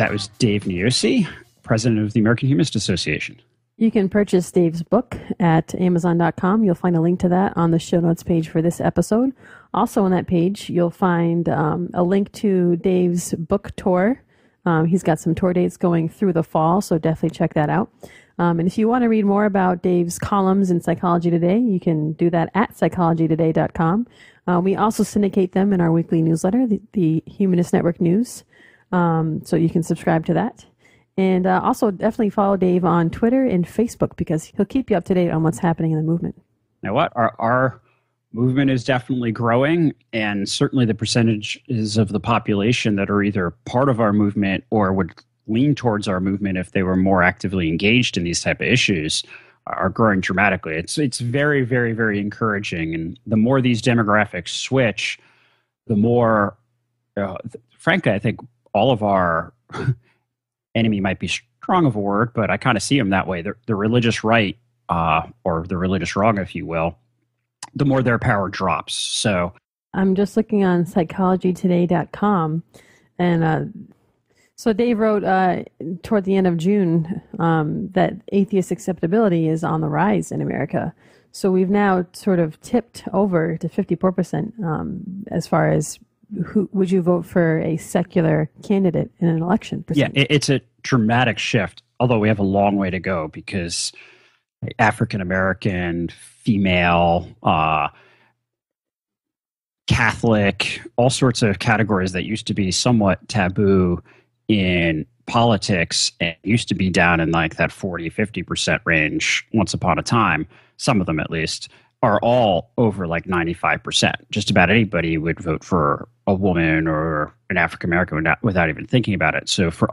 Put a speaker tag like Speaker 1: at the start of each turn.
Speaker 1: That was Dave Niosi, president of the American Humanist Association.
Speaker 2: You can purchase Dave's book at Amazon.com. You'll find a link to that on the show notes page for this episode. Also on that page, you'll find a link to Dave's book tour. He's got some tour dates going through the fall, so definitely check that out. And if you want to read more about Dave's columns in Psychology Today, you can do that at psychologytoday.com. We also syndicate them in our weekly newsletter, the Humanist Network News. So you can subscribe to that. And also definitely follow Dave on Twitter and Facebook because he'll keep you up to date on what's happening in the movement.
Speaker 1: Now what? Our movement is definitely growing, and certainly the percentages of the population that are either part of our movement or would lean towards our movement if they were more actively engaged in these type of issues are growing dramatically. It's very, very, very encouraging. And the more these demographics switch, the more, frankly, I think all of our enemy might be strong of a word, but I kind of see them that way. The religious right, or the religious wrong, if you will, the more their power drops. So
Speaker 2: I'm just looking on psychologytoday.com, and so Dave wrote toward the end of June that atheist acceptability is on the rise in America. So we've now sort of tipped over to 54% as far as who would you vote for a secular candidate in an election?
Speaker 1: Yeah, it's a dramatic shift, although we have a long way to go because African-American, female, Catholic, all sorts of categories that used to be somewhat taboo in politics and used to be down in like that 40-50% range once upon a time, some of them at least, are all over like 95%. Just about anybody would vote for a woman or an African American without even thinking about it. So for